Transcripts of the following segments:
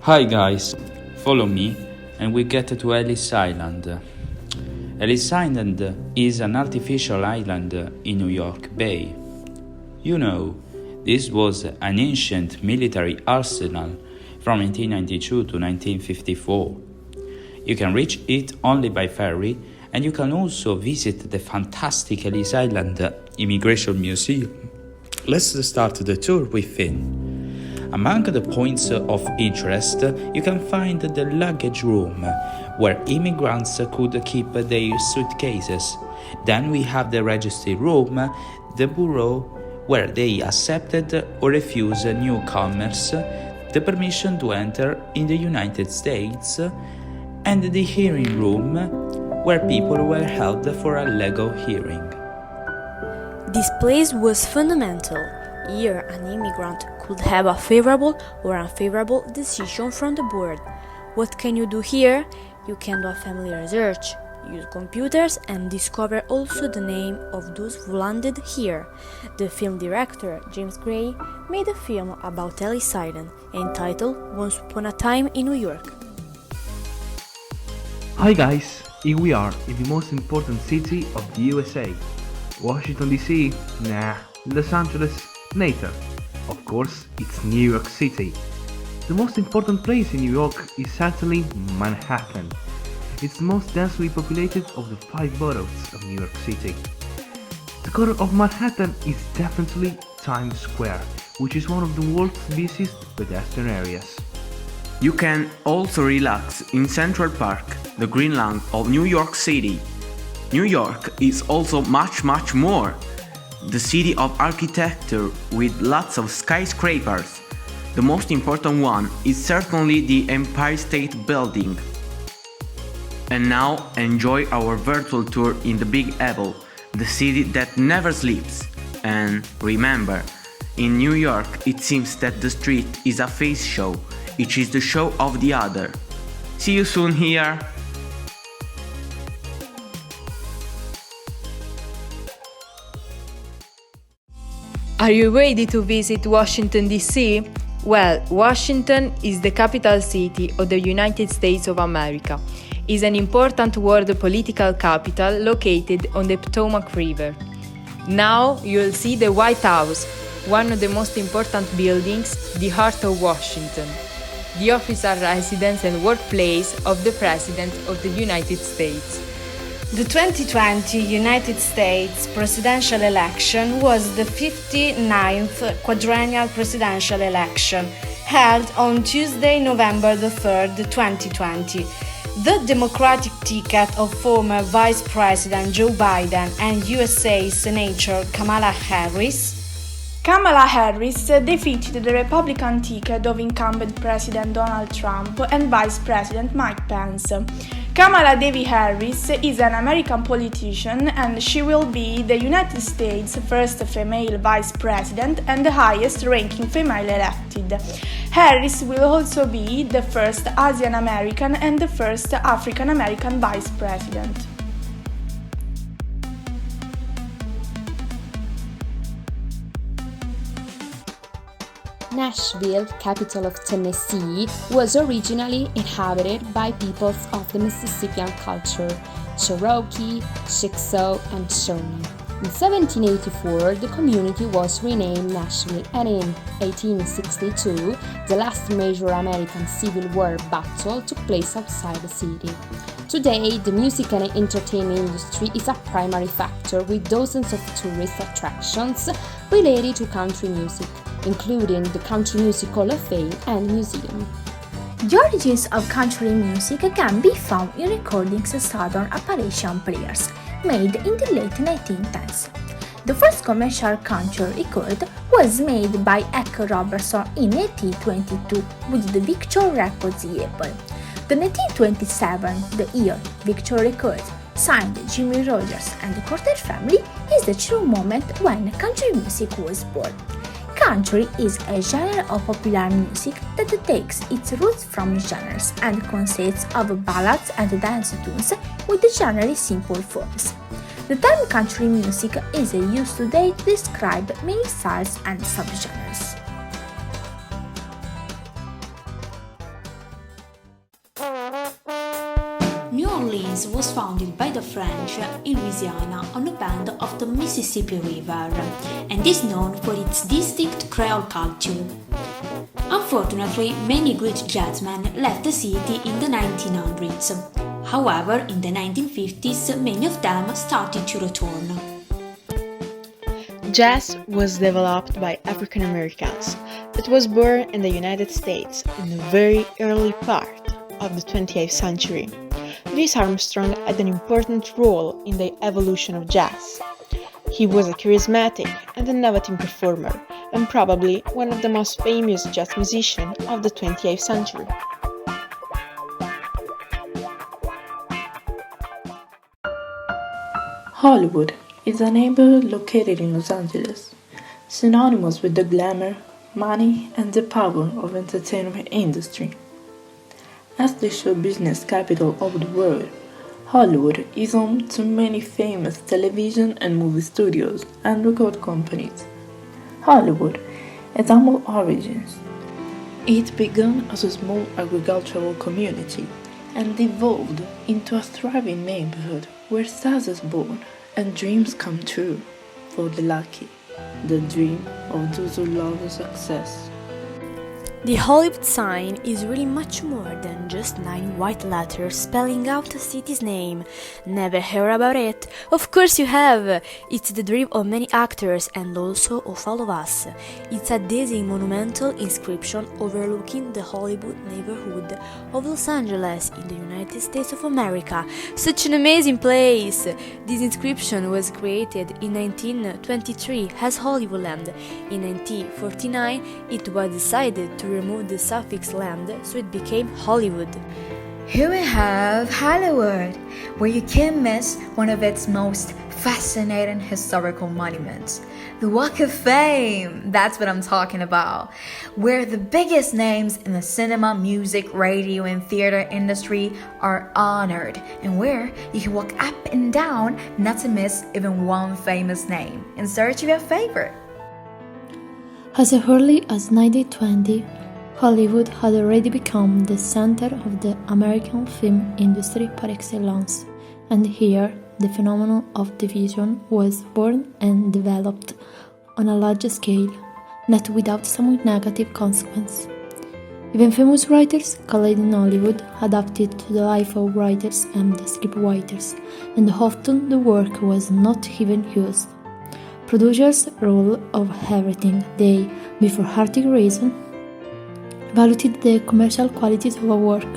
Hi guys, follow me and we get to Ellis Island. Ellis Island is an artificial island in New York Bay. You know, this was an ancient military arsenal from 1892 to 1954. You can reach it only by ferry, and you can also visit the fantastic Ellis Island Immigration Museum. Let's start the tour within. Among the points of interest, you can find the luggage room, where immigrants could keep their suitcases. Then we have the registry room, the bureau, where they accepted or refused newcomers, the permission to enter in the United States, and the hearing room, where people were held for a legal hearing. This place was fundamental. Here, an immigrant could have a favorable or unfavorable decision from the board. What can you do here? You can do a family research, use computers, and discover also the name of those who landed here. The film director, James Gray, made a film about Ellis Island entitled Once Upon a Time in New York. Hi guys, here we are in the most important city of the USA. Washington DC? Nah. Los Angeles? Later. Of course, it's New York City. The most important place in New York is certainly Manhattan. It's the most densely populated of the 5 boroughs of New York City. The core of Manhattan is definitely Times Square, which is one of the world's busiest pedestrian areas. You can also relax in Central Park, the Green Lung of New York City. New York is also much more. The city of architecture with lots of skyscrapers. The most important one is certainly the Empire State Building. And now enjoy our virtual tour in the Big Apple, the city that never sleeps. And remember, in New York it seems that the street is a face show, each is the show of the other. See you soon here! Are you ready to visit Washington, D.C.? Well, Washington is the capital city of the United States of America. It is an important world political capital located on the Potomac River. Now you'll see the White House, one of the most important buildings, the heart of Washington, the official residence and workplace of the President of the United States. The 2020 United States presidential election was the 59th quadrennial presidential election, held on Tuesday, November 3rd, 2020. The Democratic ticket of former Vice President Joe Biden and USA Senator Kamala Harris defeated the Republican ticket of incumbent President Donald Trump and Vice President Mike Pence. Kamala Devi Harris is an American politician, and she will be the United States' first female vice president and the highest-ranking female elected. Harris will also be the first Asian American and the first African American vice president. Nashville, capital of Tennessee, was originally inhabited by peoples of the Mississippian culture, Cherokee, Chickasaw, and Shawnee. In 1784, the community was renamed Nashville, and in 1862, the last major American Civil War battle took place outside the city. Today, the music and entertainment industry is a primary factor with dozens of tourist attractions related to country music, including the Country Music Hall of Fame and Museum. The origins of country music can be found in recordings of Southern Appalachian players made in the late 1910s. The first commercial country record was made by Eck Robertson in 1822 with the Victor Records label. The 1927, the year Victor Records signed Jimmy Rogers and the Carter family, is the true moment when country music was born. Country is a genre of popular music that takes its roots from genres and consists of ballads and dance tunes with generally simple forms. The term country music is used today to describe many styles and subgenres. was founded by the French in Louisiana on a bend of the Mississippi River and is known for its distinct Creole culture. Unfortunately, many great jazzmen left the city in the 1900s. However, in the 1950s, many of them started to return. Jazz was developed by African Americans. It was born in the United States in the very early part of the 20th century. Louis Armstrong had an important role in the evolution of jazz. He was a charismatic and innovative performer, and probably one of the most famous jazz musicians of the 20th century. Hollywood is a neighborhood located in Los Angeles, synonymous with the glamour, money, and the power of entertainment industry. As the show business capital of the world, Hollywood is home to many famous television and movie studios and record companies. Hollywood has humble origins. It began as a small agricultural community and evolved into a thriving neighborhood where stars are born and dreams come true for the lucky, the dream of those who love success. The Hollywood sign is really much more than just 9 white letters spelling out a city's name. Never heard about it? Of course you have! It's the dream of many actors and also of all of us. It's a dizzying monumental inscription overlooking the Hollywood neighborhood of Los Angeles in the United States of America. Such an amazing place! This inscription was created in 1923 as Hollywoodland. In 1949 it was decided to remove the suffix land, so it became Hollywood. Here we have Hollywood, where you can't miss one of its most fascinating historical monuments. The Walk of Fame, that's what I'm talking about, where the biggest names in the cinema, music, radio, and theater industry are honored, and where you can walk up and down not to miss even one famous name in search of your favorite. As early as 1920, Hollywood had already become the center of the American film industry par excellence, and here the phenomenon of division was born and developed on a large scale, not without some negative consequence. Even famous writers called in Hollywood adapted to the life of writers and scriptwriters, and often the work was not even used. Producers' rule of everything, they, before artistic reason, valued the commercial qualities of a work.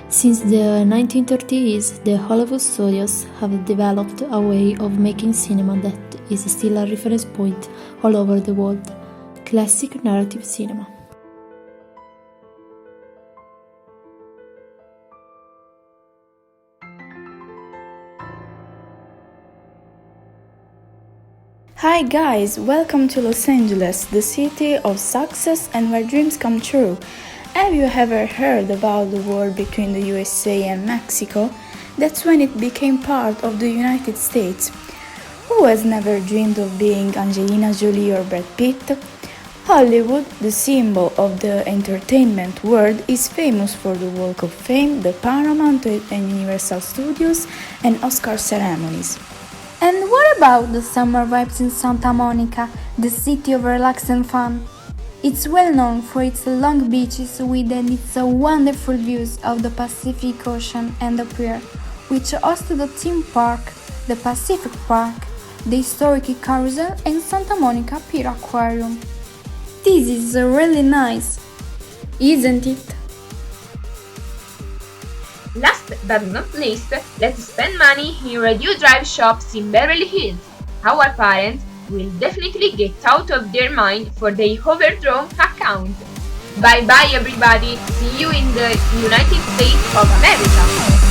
Since the 1930s, the Hollywood studios have developed a way of making cinema that is still a reference point all over the world: classic narrative cinema. Hi guys, welcome to Los Angeles, the city of success and where dreams come true. Have you ever heard about the war between the USA and Mexico? That's when it became part of the United States. Who has never dreamed of being Angelina Jolie or Brad Pitt? Hollywood, the symbol of the entertainment world, is famous for the Walk of Fame, the Paramount and Universal Studios, and Oscar ceremonies. And what about the summer vibes in Santa Monica, the city of relax and fun? It's well known for its long beaches with its wonderful views of the Pacific Ocean and the pier, which hosts the theme park, the Pacific Park, the historic carousel, and Santa Monica Pier Aquarium. This is really nice, isn't it? Last but not least, let's spend money in Radio Drive shops in Beverly Hills. Our parents will definitely get out of their mind for their overdrawn account. Bye bye everybody, see you in the United States of America.